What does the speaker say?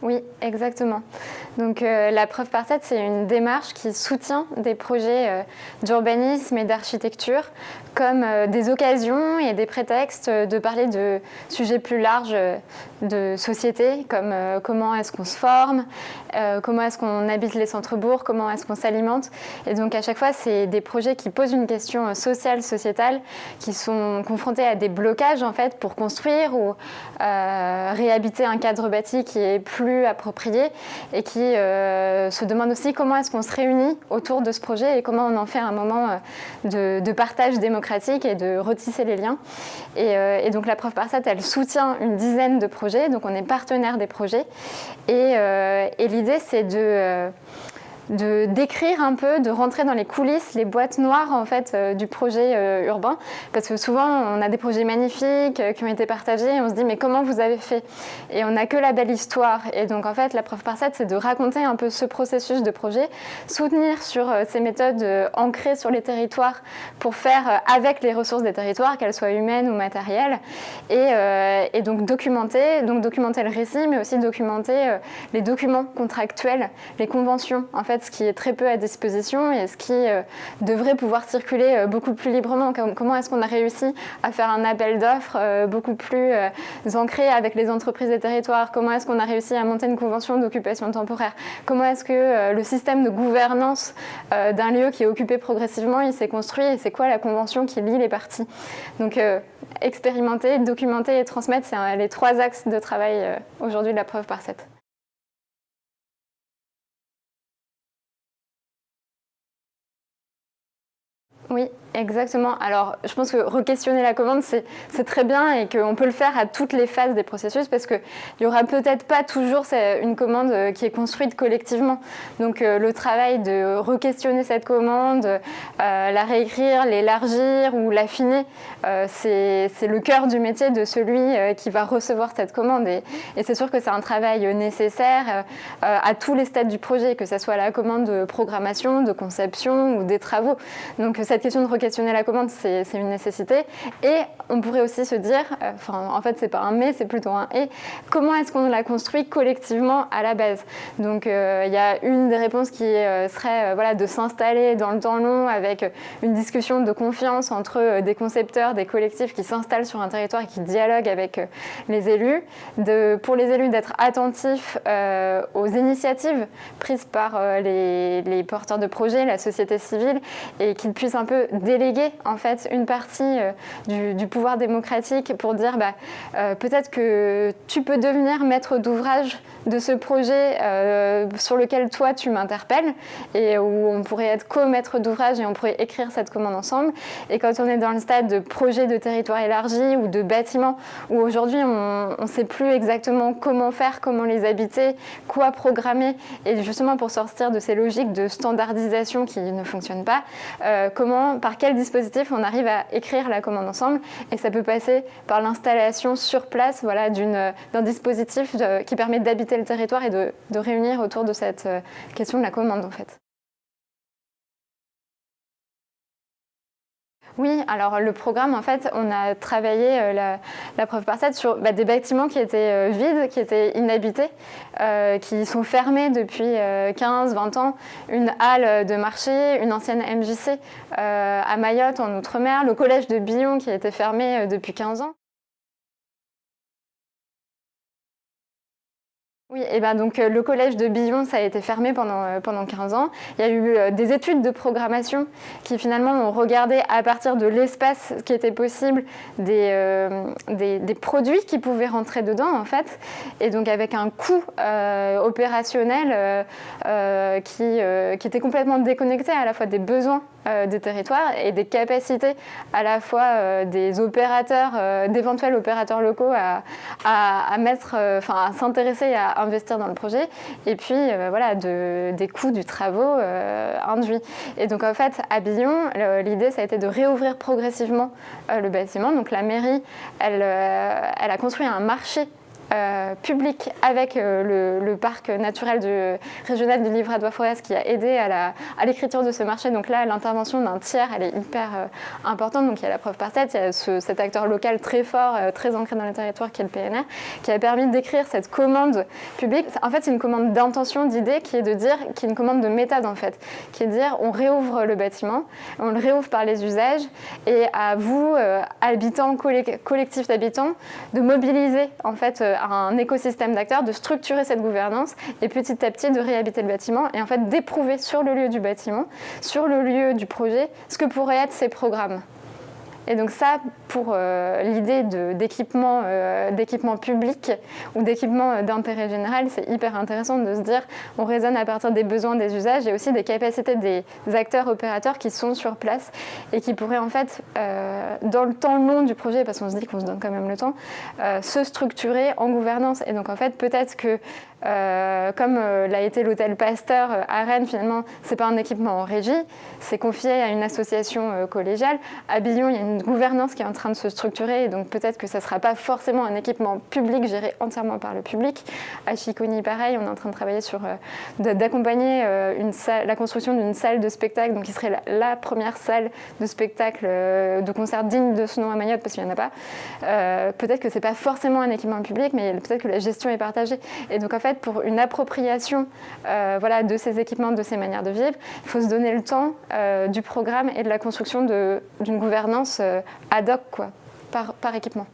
Oui, exactement. Donc la preuve par 7, c'est une démarche qui soutient des projets d'urbanisme et d'architecture comme des occasions et des prétextes de parler de sujets plus larges de société, comme comment est-ce qu'on se forme, comment est-ce qu'on habite les centres-bourgs, comment est-ce qu'on s'alimente. Et donc à chaque fois, c'est des projets qui posent une question sociale, sociétale, qui sont confrontés à des blocages en fait pour construire ou réhabiter un cadre bâti qui est plus approprié et qui se demande aussi comment est-ce qu'on se réunit autour de ce projet et comment on en fait un moment de partage démocratique et de retisser les liens. Et donc la preuve par 7, elle soutient une dizaine de projets, donc on est partenaire des projets. Et l'idée, c'est de décrire un peu, de rentrer dans les coulisses, les boîtes noires en fait du projet urbain, parce que souvent on a des projets magnifiques qui ont été partagés et on se dit mais comment vous avez fait? Et on n'a que la belle histoire. Et donc en fait la preuve par 7, c'est de raconter un peu ce processus de projet, soutenir sur ces méthodes ancrées sur les territoires pour faire avec les ressources des territoires, qu'elles soient humaines ou matérielles, et donc documenter le récit, mais aussi documenter les documents contractuels, les conventions en fait, ce qui est très peu à disposition et ce qui devrait pouvoir circuler beaucoup plus librement. Comment est-ce qu'on a réussi à faire un appel d'offres beaucoup plus ancré avec les entreprises des territoires? Comment est-ce qu'on a réussi à monter une convention d'occupation temporaire? Comment est-ce que le système de gouvernance d'un lieu qui est occupé progressivement, il s'est construit et c'est quoi la convention qui lie les parties? Donc expérimenter, documenter et transmettre, c'est les 3 axes de travail aujourd'hui de la preuve par 7. Oui, exactement. Alors, je pense que re-questionner la commande, c'est très bien et qu'on peut le faire à toutes les phases des processus parce qu'il n'y aura peut-être pas toujours une commande qui est construite collectivement. Donc, le travail de re-questionner cette commande, la réécrire, l'élargir ou l'affiner, c'est le cœur du métier de celui qui va recevoir cette commande. Et c'est sûr que c'est un travail nécessaire à tous les stades du projet, que ce soit la commande de programmation, de conception ou des travaux. Donc, cette question de re-questionner la commande, c'est une nécessité. Et on pourrait aussi se dire, en fait, c'est pas un mais, c'est plutôt un et, comment est-ce qu'on la construit collectivement à la base? Donc, il y a une des réponses qui serait voilà, de s'installer dans le temps long avec une discussion de confiance entre des concepteurs, des collectifs qui s'installent sur un territoire et qui dialoguent avec les élus. Pour les élus, d'être attentifs aux initiatives prises par les porteurs de projets, la société civile, et qu'ils puissent un peu déléguer en fait une partie du pouvoir démocratique pour dire peut-être que tu peux devenir maître d'ouvrage de ce projet sur lequel toi tu m'interpelles et où on pourrait être co-maître d'ouvrage et on pourrait écrire cette commande ensemble. Et quand on est dans le stade de projet de territoire élargi ou de bâtiment où aujourd'hui on ne sait plus exactement comment faire, comment les habiter, quoi programmer, et justement pour sortir de ces logiques de standardisation qui ne fonctionnent pas, par quel dispositif on arrive à écrire la commande ensemble. Et ça peut passer par l'installation sur place voilà, d'un dispositif qui permet d'habiter le territoire et de réunir autour de cette question de la commande en fait. Oui, alors le programme, en fait, on a travaillé la preuve par 7 sur des bâtiments qui étaient vides, qui étaient inhabités, qui sont fermés depuis 15-20 ans. Une halle de marché, une ancienne MJC à Mayotte, en Outre-mer, le collège de Billon qui a été fermé depuis 15 ans. Oui, et donc le collège de Billon, ça a été fermé pendant 15 ans. Il y a eu des études de programmation qui finalement ont regardé à partir de l'espace qui était possible des produits qui pouvaient rentrer dedans en fait. Et donc avec un coût opérationnel qui était complètement déconnecté à la fois des besoins des territoires et des capacités à la fois des opérateurs, d'éventuels opérateurs locaux à s'intéresser et à investir dans le projet, et puis des coûts du travaux induits. Et donc en fait à Billon, l'idée ça a été de réouvrir progressivement le bâtiment. Donc la mairie, elle a construit un marché public avec le parc naturel régional du Livradois-Forez qui a aidé à l'écriture de ce marché. Donc là, l'intervention d'un tiers, elle est hyper importante. Donc il y a la preuve par 7, il y a cet acteur local très fort, très ancré dans les territoires qui est le PNR, qui a permis d'écrire cette commande publique. En fait, c'est une commande d'intention, d'idée, qui est une commande de méthode en fait, qui est de dire on réouvre le bâtiment, on le réouvre par les usages, et à vous, habitants, collectifs d'habitants, de mobiliser en fait un écosystème d'acteurs, de structurer cette gouvernance et petit à petit de réhabiter le bâtiment et en fait d'éprouver sur le lieu du bâtiment, sur le lieu du projet, ce que pourraient être ces programmes. Et donc ça, pour l'idée d'équipement public ou d'équipement d'intérêt général, c'est hyper intéressant de se dire on raisonne à partir des besoins des usages et aussi des capacités des acteurs opérateurs qui sont sur place et qui pourraient en fait, dans le temps long du projet, parce qu'on se dit qu'on se donne quand même le temps, se structurer en gouvernance. Et donc en fait, peut-être que comme l'a été l'hôtel Pasteur à Rennes, finalement, c'est pas un équipement en régie, c'est confié à une association collégiale. À Billon, il y a une gouvernance qui est en train de se structurer, et donc peut-être que ça ne sera pas forcément un équipement public géré entièrement par le public. À Chiconi, pareil, on est en train de travailler sur d'accompagner la construction d'une salle de spectacle, donc qui serait la première salle de spectacle de concert digne de ce nom à Mayotte, parce qu'il n'y en a pas. Peut-être que c'est pas forcément un équipement public, mais peut-être que la gestion est partagée. Et donc en fait, pour une appropriation de ces équipements, de ces manières de vivre, il faut se donner le temps du programme et de la construction d'une gouvernance ad hoc par équipement.